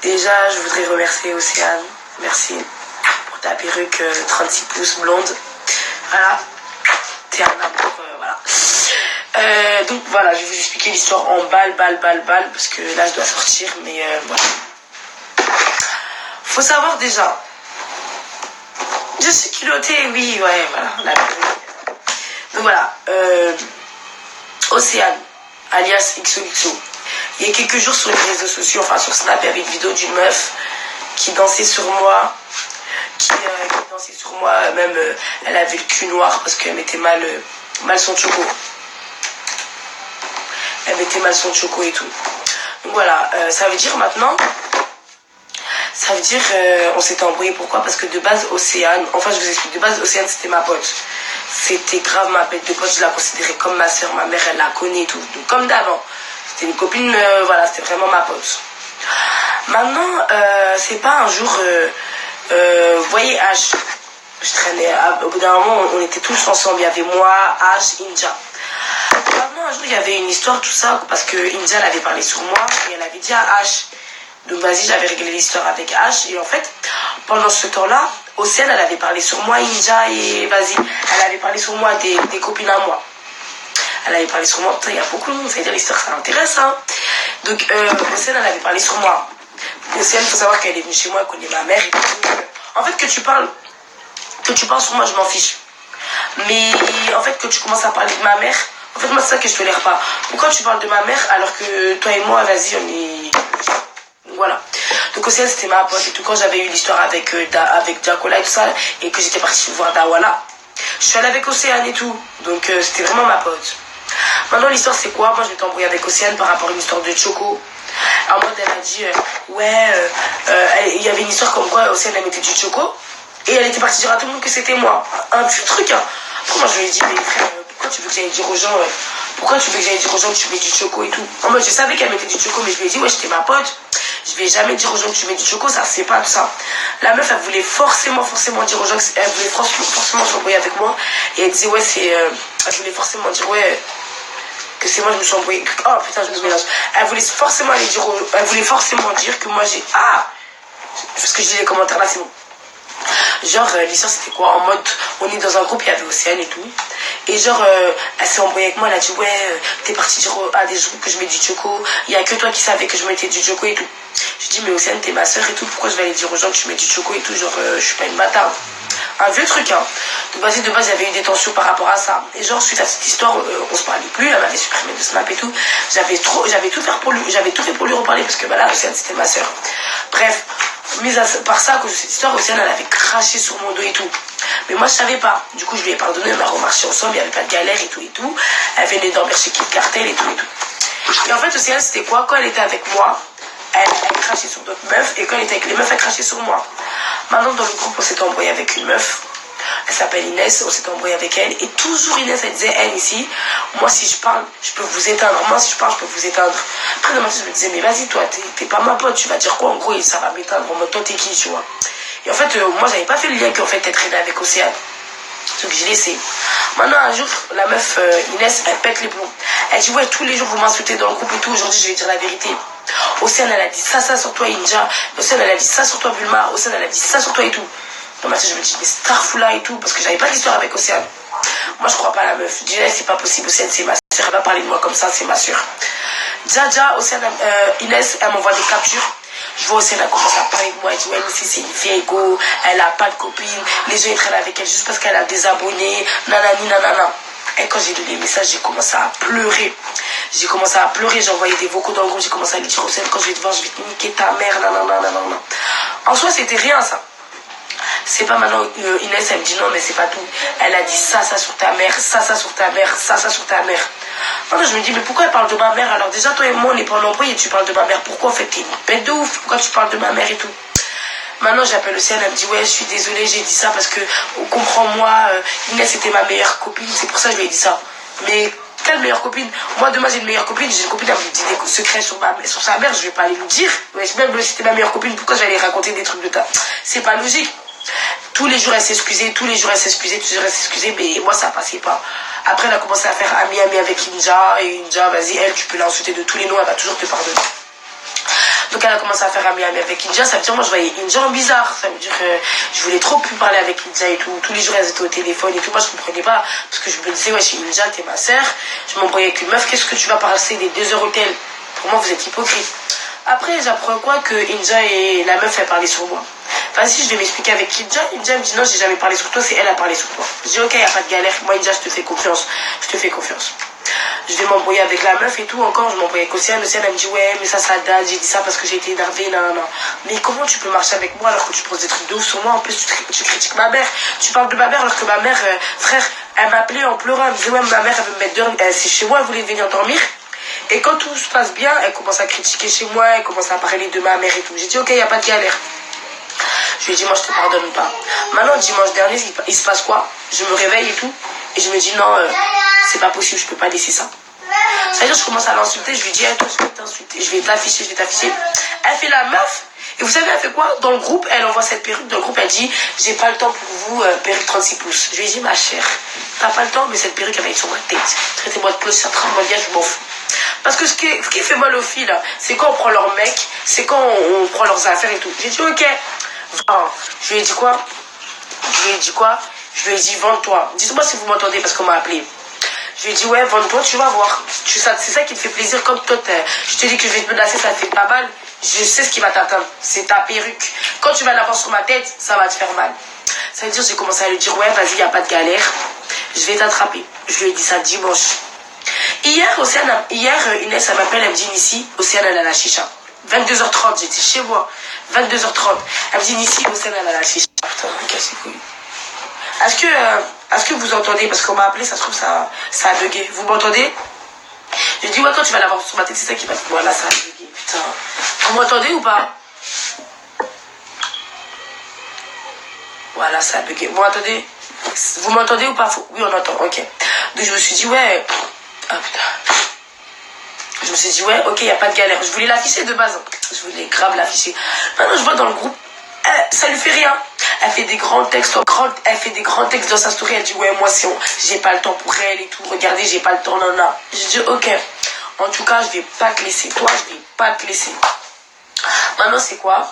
Déjà, je voudrais remercier Océane. Merci pour ta perruque 36 pouces blonde. Voilà. T'es un amour, voilà. Donc voilà, je vais vous expliquer l'histoire en balle, parce que là, je dois sortir, mais voilà. Faut savoir déjà. Je suis culottée, oui, ouais, voilà. La perruque. Donc voilà. Océane, alias XOXO. Il y a quelques jours sur les réseaux sociaux, enfin sur Snap, il y avait une vidéo d'une meuf qui dansait sur moi, qui dansait sur moi, même elle avait le cul noir parce qu'elle mettait mal son choco. Elle mettait mal son choco et tout. Donc voilà, ça veut dire maintenant, on s'était embrouillé. Pourquoi? Parce que de base, Océane, enfin je vous explique, de base, Océane c'était ma pote. C'était grave ma bête de pote, je la considérais comme ma soeur, ma mère elle la connaît et tout. Donc comme d'avant. C'était une copine, voilà, c'était vraiment ma pote. Maintenant, c'est pas un jour, vous voyez H, je traînais, au bout d'un moment, on était tous ensemble, il y avait moi, H, Inja. Maintenant, un jour, il y avait une histoire, tout ça, parce que Inja, elle avait parlé sur moi, et elle avait dit à H. Donc vas-y, j'avais réglé l'histoire avec H, et en fait, pendant ce temps-là, Océane, elle avait parlé sur moi, Inja, et vas-y, elle avait parlé sur moi des copines à moi. Elle avait parlé sur moi, putain, il y a beaucoup de monde, ça veut dire l'histoire, ça m'intéresse, hein. Donc, Océane, elle avait parlé sur moi. Océane, il faut savoir qu'elle est venue chez moi, elle connaît ma mère et tout. En fait, que tu parles sur moi, je m'en fiche. Mais, en fait, que tu commences à parler de ma mère, en fait, moi, c'est ça que je tolère pas. Pourquoi tu parles de ma mère alors que toi et moi, vas-y, on est... Voilà. Donc, Océane, c'était ma pote et tout. Quand j'avais eu l'histoire avec Jacola et tout ça, et que j'étais partie voir Dawala, je suis allée avec Océane et tout. Donc, c'était vraiment ma pote. Maintenant, l'histoire, c'est quoi? Moi, je m'étais embrouillée avec Océane par rapport à une histoire de Choco. En mode, elle a dit, il y avait une histoire comme quoi Océane, elle mettait du Choco. Et elle était partie dire à tout le monde que c'était moi. Un vieux truc, hein. Après, moi, je lui ai dit, mais frère, pourquoi tu veux que j'aille dire aux gens, que tu mets du Choco et tout? En mode, je savais qu'elle mettait du Choco, mais je lui ai dit, ouais, j'étais ma pote. Je vais jamais dire aux gens que tu mets du Choco, ça, c'est pas tout ça. La meuf, elle voulait forcément dire aux gens elle voulait forcément s'embrouiller avec moi. Et elle disait, ouais, elle voulait forcément dire, ouais, que c'est moi, je me suis embrouillée. Oh putain, je me mélange. Elle voulait forcément dire que moi j'ai. Ah! Parce que je dis les commentaires là, c'est bon. Genre, l'histoire c'était quoi? En mode, on est dans un groupe, il y avait Océane et tout. Et genre, elle s'est embrouillée avec moi, elle a dit, ouais, t'es partie dire à des gens que je mets du choco. Il y a que toi qui savais que je mettais du choco et tout. Je dis, mais Océane, t'es ma soeur et tout. Pourquoi je vais aller dire aux gens que tu mets du choco et tout? Genre, je suis pas une bâtarde. Un vieux truc, hein. De base, il y avait eu des tensions par rapport à ça. Et genre, suite à cette histoire, on se parlait plus, elle m'avait supprimé de Snap et tout. J'avais tout fait pour lui reparler parce que bah là, Océane, c'était ma soeur. Bref, par ça, à cause de cette histoire, Océane, elle avait craché sur mon dos et tout. Mais moi, je savais pas. Du coup, je lui ai pardonné, on a remarché ensemble, il n'y avait pas de galère et tout et tout. Elle venait dormir chez Kid Cartel et tout et tout. Et en fait, Océane, c'était quoi? Quand elle était avec moi, elle crachait sur d'autres meufs, et quand elle était avec les meufs, elle crachait sur moi. Maintenant, dans le groupe, on s'était embrouillé avec une meuf. Elle s'appelle Inès, on s'était embrouillé avec elle. Et toujours Inès, elle disait, elle ici, moi si je parle, je peux vous éteindre. Moi si je parle, je peux vous éteindre. Après, dans ma tête, je me disais, mais vas-y, toi, t'es pas ma pote, tu vas dire quoi en gros, et ça va m'éteindre. En mode, toi, t'es qui, tu vois. Et en fait, moi, j'avais pas fait le lien qu'en fait, t'es traîné avec Océane. Donc j'ai laissé. Maintenant, un jour, la meuf, Inès, elle pète les plombs. Elle dit, ouais, tous les jours, vous m'insultez dans le groupe et tout. Aujourd'hui, je vais dire la vérité. Océane, elle a dit ça sur toi, Inja. Océane, elle a dit ça sur toi, Bulma. Océane, elle a dit ça sur toi et tout. Dans ma tête, je me dis, mais Starfoula et tout, parce que j'avais pas d'histoire avec Océane. Moi, je crois pas à la meuf. Je dis, c'est pas possible, Océane, c'est ma soeur. Elle va parler de moi comme ça, c'est ma soeur. Dja, Océane, Inès, elle m'envoie des captures. Je vois Océane, elle commence à parler de moi. Elle dit, ouais, mais c'est une vieille go, elle a pas de copine. Les gens, ils traînent avec elle juste parce qu'elle a des abonnés. Nanani, nanana. Et quand j'ai lu les messages, j'ai commencé à pleurer. J'ai envoyé des vocaux dans le groupe. J'ai commencé à lui dire, Océane, quand je vais te voir, je vais te niquer ta mère. Nanana. En soi, c'était rien, ça. C'est pas maintenant, Inès, elle me dit non, mais c'est pas tout. Elle a dit ça sur ta mère, ça sur ta mère, ça sur ta mère. Maintenant, je me dis, mais pourquoi elle parle de ma mère? Alors, déjà, toi et moi, on n'est pas en embrouille et tu parles de ma mère. Pourquoi, en fait, t'es une bête de ouf? Pourquoi tu parles de ma mère et tout? Maintenant, j'appelle Océane, elle me dit, ouais, je suis désolée, j'ai dit ça parce que, comprends-moi, Inès était ma meilleure copine, c'est pour ça que je lui ai dit ça. Mais, quelle meilleure copine? Moi, demain, j'ai une meilleure copine, j'ai une copine, elle me dit des secrets sur sa mère, je vais pas aller lui dire. Mais même si c'était ma meilleure copine, pourquoi j'allais raconter des trucs de ta? C'est pas logique. Tous les jours elle s'excusait, mais moi ça passait pas. Après elle a commencé à faire ami avec Inja, et Inja, vas-y, elle, tu peux l'insulter de tous les noms, elle va toujours te pardonner. Donc elle a commencé à faire ami avec Inja. Ça veut dire moi je voyais Inja en bizarre. Ça veut dire que je voulais trop plus parler avec Inja et tout. Tous les jours elles étaient au téléphone et tout. Moi je comprenais pas. Parce que je me disais ouais chez Inja t'es ma sœur. Je m'embrouillais avec une meuf. Qu'est-ce que tu vas passer des 2 heures au tel? Pour moi vous êtes hypocrite. Après j'apprends quoi que Inja et la meuf elle parlaient sur moi. Vas-y, je vais m'expliquer avec Inja. Inja me dit non, j'ai jamais parlé sur toi, c'est elle a parlé sur toi. Je dis ok, y a pas de galère. Moi Inja, je te fais confiance. Je te fais confiance. Je vais m'embrouiller avec la meuf et tout. Encore, je m'embrouille avec Océane. Océane, elle me dit ouais, mais ça date. J'ai dit ça parce que j'ai été énervée. Non, non. Mais comment tu peux marcher avec moi alors que tu poses des trucs de ouf sur moi? En plus, tu critiques ma mère. Tu parles de ma mère alors que ma mère, frère, elle m'appelait en pleurant. Elle me disait ouais, ma mère, elle veut me mettre dehors. C'est chez moi, elle voulait venir dormir. Et quand tout se passe bien, elle commence à critiquer chez moi. Elle commence à parler de ma mère et tout. J'ai dit ok, y a pas de galère. Je lui ai dit, moi, je te pardonne pas. Maintenant, dimanche dernier, il se passe quoi? Je me réveille et tout. Et je me dis, non, c'est pas possible, je peux pas laisser ça. C'est-à-dire, je commence à l'insulter. Je lui dis, toi, je vais t'insulter. Je vais t'afficher, je vais t'afficher. Elle fait la meuf. Et vous savez, elle fait quoi? Dans le groupe, elle envoie cette perruque. Dans le groupe, elle dit, j'ai pas le temps pour vous, perruque 36 pouces. Je lui ai dit, ma chère, t'as pas le temps, mais cette perruque, elle va être sur ma tête. Traitez-moi de plus, ça tremble bien, je m'en fous. Parce que ce qui fait mal aux filles, là, c'est quand on prend leur mec, c'est quand on prend leurs affaires et tout. J'ai dit, ok. Je lui ai dit quoi? Je lui ai dit, vends-toi. Dites-moi si vous m'entendez parce qu'on m'a appelé. Je lui ai dit, ouais, vends-toi, tu vas voir. C'est ça qui te fait plaisir. Comme toi, je te dis que je vais te menacer, ça te fait pas mal. Je sais ce qui va t'atteindre. C'est ta perruque. Quand tu vas l'avoir sur ma tête, ça va te faire mal. Ça veut dire, j'ai commencé à lui dire, ouais, vas-y, y a pas de galère. Je vais t'attraper. Je lui ai dit ça dimanche. Hier, Inès, elle m'appelle, elle me dit, ici, Océane, elle a la chicha. 22h30, j'étais chez moi. 22h30. Elle me dit, ici, Océane, elle a la chicha. Putain, casse les couilles. Est-ce que vous entendez? Parce qu'on m'a appelé, ça se trouve, ça a bugué. Vous m'entendez? Je dis, ouais, quand tu vas l'avoir sur ma tête, c'est ça qui va... Voilà, ça a bugué, putain. Vous m'entendez ou pas? Voilà, ça a bugué. Vous m'entendez? Vous m'entendez ou pas? Oui, on entend, ok. Donc, je me suis dit, ouais... Ah, putain. Je me suis dit, ouais, ok, y a pas de galère. Je voulais l'afficher de base. Je voulais grave l'afficher. Maintenant, je vois dans le groupe, ça lui fait rien. Elle fait des grands textes, dans sa story. Elle dit, ouais, moi, j'ai pas le temps pour elle et tout. Regardez, j'ai pas le temps, non, non. J'ai dit, ok. En tout cas, je vais pas te laisser. Toi, je vais pas te laisser. Maintenant, c'est quoi?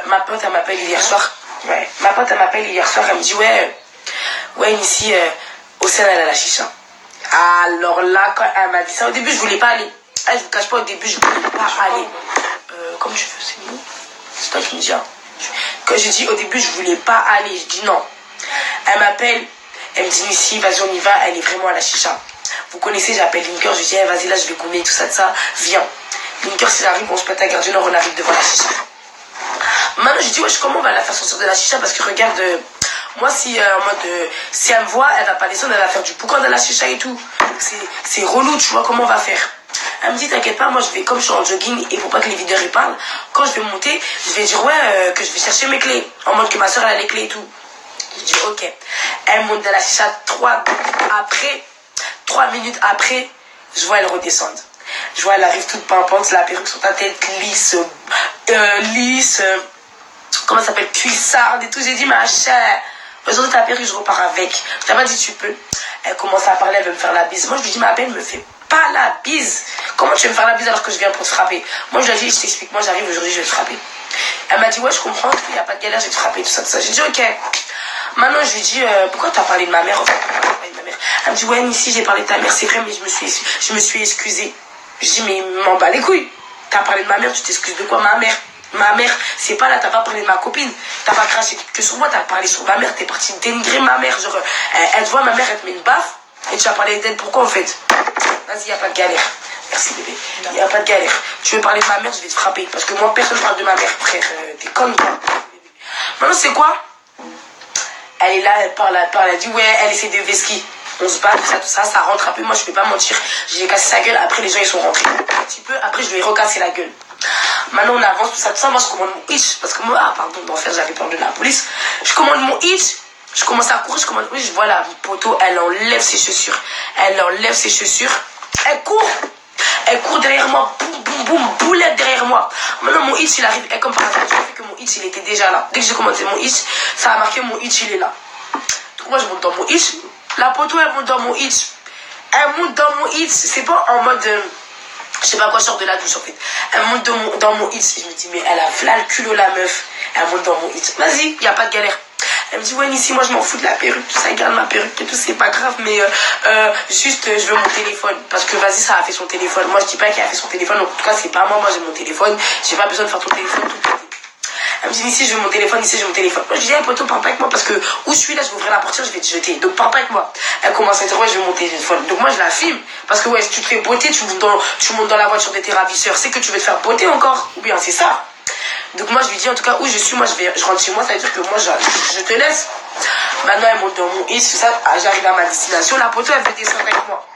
Ma pote, elle m'appelle hier soir. Ouais. Ma pote, elle m'appelle hier soir. Elle me dit, ouais, ici, Océane, elle a la chicha. Alors là, quand elle m'a dit ça, au début, je voulais pas aller. Je vous cache pas, au début, je voulais pas aller. Comme tu veux, c'est mieux. C'est toi qui me dis. Hein. Quand je dis au début, je voulais pas aller, je dis non. Elle m'appelle, elle me dit ici, vas-y, on y va, elle est vraiment à la chicha. Vous connaissez, j'appelle Linker, je dis, hey, vas-y, là, je vais gommer, tout ça, viens. Linker, si j'arrive, on se pète à Gare du Nord, on arrive devant la chicha. Maintenant, je dis, ouais, comment on va la faire sortir de la chicha? Parce que regarde, moi, si elle me voit, elle va pas descendre, elle va faire du poucan dans la chicha et tout. C'est relou, tu vois, comment on va faire? Elle me dit, t'inquiète pas, moi, je suis en jogging et pour pas que les videurs y parlent, quand je vais monter, je vais dire, ouais, que je vais chercher mes clés. En mode que ma soeur, elle a les clés et tout. Je dis, ok. Elle monte dans la chicha 3 minutes après, je vois elle redescendre. Je vois elle arrive toute pimpante, la perruque sur ta tête, lisse, comment ça s'appelle, cuissarde et tout. J'ai dit, ma chère, aujourd'hui ta perruque, je repars avec. Je t'ai pas dit, tu peux. Elle commence à parler, elle veut me faire la bise. Moi, je lui dis, ma belle, me fais pas la bise. Comment tu veux me faire la bise alors que je viens pour te frapper? Moi, je lui ai dit, je t'explique, moi, j'arrive aujourd'hui, je vais te frapper. Elle m'a dit, ouais, je comprends, il n'y a pas de galère, je vais te frapper, tout ça, tout ça. J'ai dit, ok. Maintenant, je lui dis, pourquoi tu as parlé de ma mère, en fait? Elle me dit, ouais, ici, j'ai parlé de ta mère, c'est vrai, mais je me suis excusée. Je dis, mais m'en bats les couilles. T'as parlé de ma mère, tu t'excuses de quoi? Ma mère, c'est pas là, t'as pas parlé de ma copine. T'as pas craché que sur moi, t'as parlé sur ma mère, t'es parti dénigrer ma mère. Genre, elle te voit, ma mère, elle te met une baffe, et tu as parlé d'elle, pourquoi, en fait? Vas-y, y a pas de galère. Merci, bébé. Y a pas de galère. Tu veux parler de ma mère, je vais te frapper. Parce que moi, personne parle de ma mère, frère. T'es conne, toi. Maintenant, c'est quoi? Elle est là, elle parle, elle dit, ouais, elle essaie de vesquer. On se bat, tout ça, ça rentre un peu. Moi, je peux pas mentir. J'ai cassé sa gueule. Après, les gens, ils sont rentrés. Un petit peu. Après, je lui ai recassé la gueule. Maintenant, on avance, tout ça. Moi, je commande mon hitch. Parce que moi, pardon, d'enfer, j'avais peur de la police. Je commande mon hitch. Je commence à courir, je vois la poteau, elle enlève ses chaussures. Elle court derrière moi. Boum, boum, boum, boulette derrière moi. Maintenant, mon hitch, il arrive. Et comme par hasard, je sais que mon hitch, il était déjà là. Dès que j'ai commencé mon hitch, ça a marqué mon hitch, il est là. Donc, moi, je monte dans mon hitch. La poteau, elle monte dans mon hitch. C'est pas en mode... Je sais pas quoi, je sors de la douche en fait. Elle monte dans mon hit. Je me dis, mais elle a v'là le culot la meuf. Elle monte dans mon hit. Vas-y, y a pas de galère. Elle me dit, ouais, ici, moi je m'en fous de la perruque, tout ça, garde ma perruque et tout, c'est pas grave, mais juste, je veux mon téléphone. Parce que vas-y, ça a fait son téléphone. Moi, je dis pas qu'elle a fait son téléphone, en tout cas, c'est pas moi, moi j'ai mon téléphone. J'ai pas besoin de faire ton téléphone tout le temps. Elle me dit, ici, je veux mon téléphone, ici, je veux mon téléphone. Moi, je dis, hey, poteau, parle pas avec moi, parce que où je suis là, je vais ouvrir la portière, je vais te jeter. Donc, parle pas avec moi. Elle commence à dire, ouais, je veux mon téléphone. Donc, moi, je la filme. Parce que, ouais, si tu te fais beauté, tu montes dans la voiture de tes ravisseurs. C'est que tu veux te faire beauté encore. Ou bien, c'est ça. Donc, moi, je lui dis, en tout cas, où je suis, moi, je rentre chez moi, ça veut dire que moi, je te laisse. Maintenant, elle monte dans mon hit, tout ça. J'arrive à ma destination. La poteau, elle veut descendre avec moi.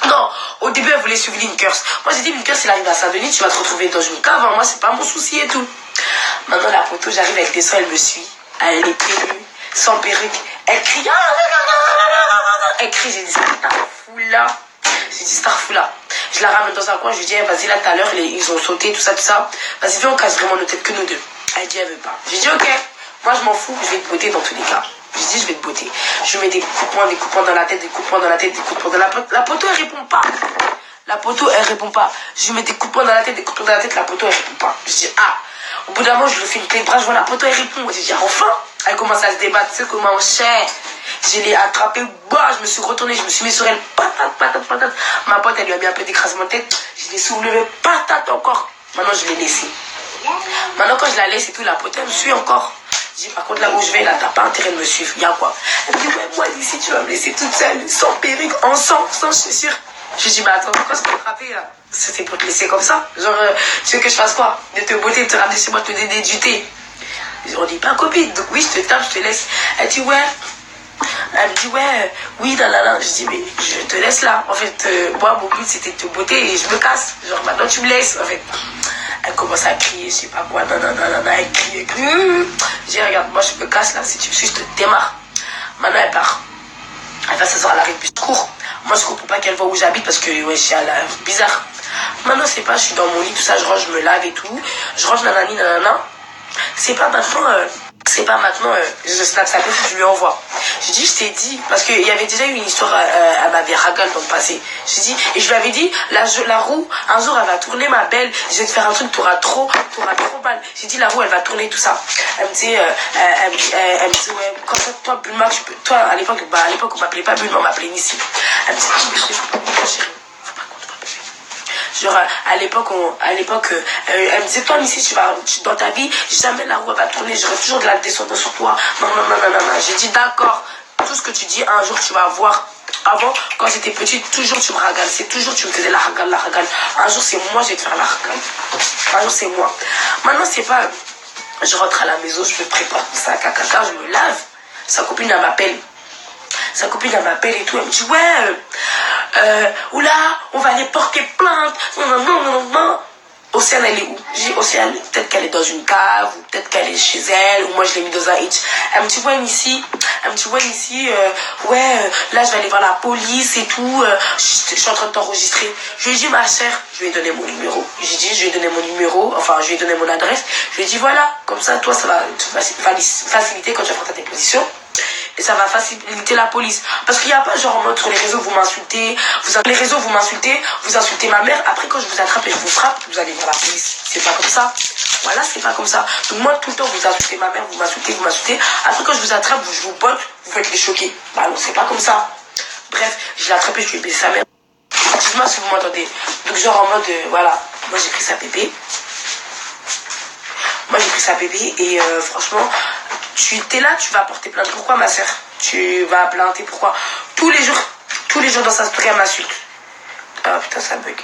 Non, au début, elle voulait suivre Linkers. Moi, j'ai dit, Linkers, il arrive à Saint-Denis, tu vas te retrouver dans une cave. Moi, c'est pas mon souci et tout. Maintenant, la poteau, j'arrive, elle descend, elle me suit. Elle est prévenue, sans perruque. Elle crie. Elle crie, j'ai dit, Starfoula. J'ai dit, Starfoula. Je la ramène dans un coin, je lui dis, hey, vas-y, là, tout à l'heure, ils ont sauté, tout ça. Vas-y, viens, on casse vraiment nos têtes que nous deux. Elle dit, elle veut pas. J'ai dit, ok, moi, je m'en fous, je vais te botter dans tous les cas. Je dis, je vais te botter. Je mets des coups de poing dans la tête, des coups de poing dans la tête, des coups de poing dans la tête. La poteau, elle répond pas. La poteau, elle répond pas. Je lui mets des coups de poing dans la tête, des coups de poing dans la tête, la poteau, elle répond pas. Je dis, ah. Au bout d'un moment, je lui fais une clé de bras, je vois la poteau, elle répond. Je dis, enfin. Elle commence à se débattre, tu sais comment on chait. Je l'ai attrapée, bah, je me suis retournée, je me suis mis sur elle, patate. Ma pote, elle lui a mis un peu d'écrasement de tête. Je l'ai soulevé, patate encore. Maintenant, je l'ai laissée. Maintenant, quand je la laisse et tout, la poteau, elle me suit encore. Je dis, par contre, là où je vais, là, t'as pas intérêt de me suivre. Il y a quoi? Elle me dit, ouais, moi, ici, tu vas me laisser toute seule, sans perruque, en sang, je suis sûre. Je lui dis, bah attends, pourquoi c'est pour te frapper là? C'était pour te laisser comme ça? Genre, tu veux que je fasse quoi? De te botter, de te ramener chez moi, de te donner du thé? On dit pas copine, donc oui, je te tape, je te laisse. Elle dit, ouais. Elle me dit, ouais, oui, là. Je dis, mais je te laisse là. En fait, moi, mon but, c'était de te botter et je me casse. Genre, maintenant, tu me laisses, en fait. Elle commence à crier, je sais pas quoi, elle crie. Je dis, regarde, moi, je me casse là, si tu me suis, je te démarre. Maintenant, elle part. Elle va s'asseoir à l'arrêt de bus. Je cours. Moi, je comprends pas qu'elle voit où j'habite parce que, ouais, c'est bizarre. Maintenant, c'est pas, je suis dans mon lit, tout ça, je range, je me lave et tout. Je range, nanana. C'est pas maintenant, je snap sa petite, je lui envoie. Je dis, je t'ai dit, parce qu'il y avait déjà eu une histoire, elle m'avait ragal dans le passé. Je dis, et je lui avais dit, la roue, un jour, elle va tourner, ma belle, je vais te faire un truc, t'auras trop mal. J'ai dit, la roue, elle va tourner, tout ça. Elle me dit, ouais, quand toi, Bulma, toi, à l'époque, on m'appelait pas Bulma, on m'appelait Nissi. Elle me dit, mais je faut pas qu'on chérie. Genre, à l'époque, elle me disait, toi, Nissi, dans ta vie, jamais la roue va tourner, j'aurai toujours de la descendance sur toi. Non. J'ai dit, d'accord, tout ce que tu dis, un jour, tu vas voir. Avant, quand j'étais petite, toujours tu me ragales. C'est toujours tu me faisais la ragale. Un jour, c'est moi, je vais te faire la ragale. Un jour, c'est moi. Maintenant, c'est pas, je rentre à la maison, je me prépare tout ça, caca, je me lave. Sa copine, elle m'appelle. Et tout, elle me dit, ouais, oula, on va aller porter plainte. Non. Océane, elle est où? J'ai dit, Océane, peut-être qu'elle est dans une cave, ou peut-être qu'elle est chez elle, ou moi je l'ai mis dans un hitch. Elle me dit, ouais, ici, là je vais aller voir la police et tout, je suis en train de t'enregistrer. Je lui ai dit, ma chère, je lui ai donné mon numéro. Je lui ai donné mon adresse. Je lui ai dit, voilà, comme ça, toi, ça va te faciliter quand tu vas prendre ta déposition. Et ça va faciliter la police. Parce qu'il n'y a pas genre en mode sur les réseaux vous m'insultez, vous insultez ma mère, après quand je vous attrape et je vous frappe, vous allez voir la police. C'est pas comme ça. Voilà, c'est pas comme ça. Donc moi tout le temps vous insultez ma mère, vous m'insultez. Après quand je vous attrape, je vous botte, vous faites les choquer. Bah non, c'est pas comme ça. Bref, je l'ai attrapé, je lui ai baisé sa mère. Dites-moi si vous m'entendez. Donc genre en mode, voilà, moi j'ai pris sa bébé. Et franchement, tu es là, tu vas porter plainte. Pourquoi, ma soeur? Tu vas plainter, pourquoi? Tous les jours dans sa story, elle m'insulte. Ah putain, ça bug.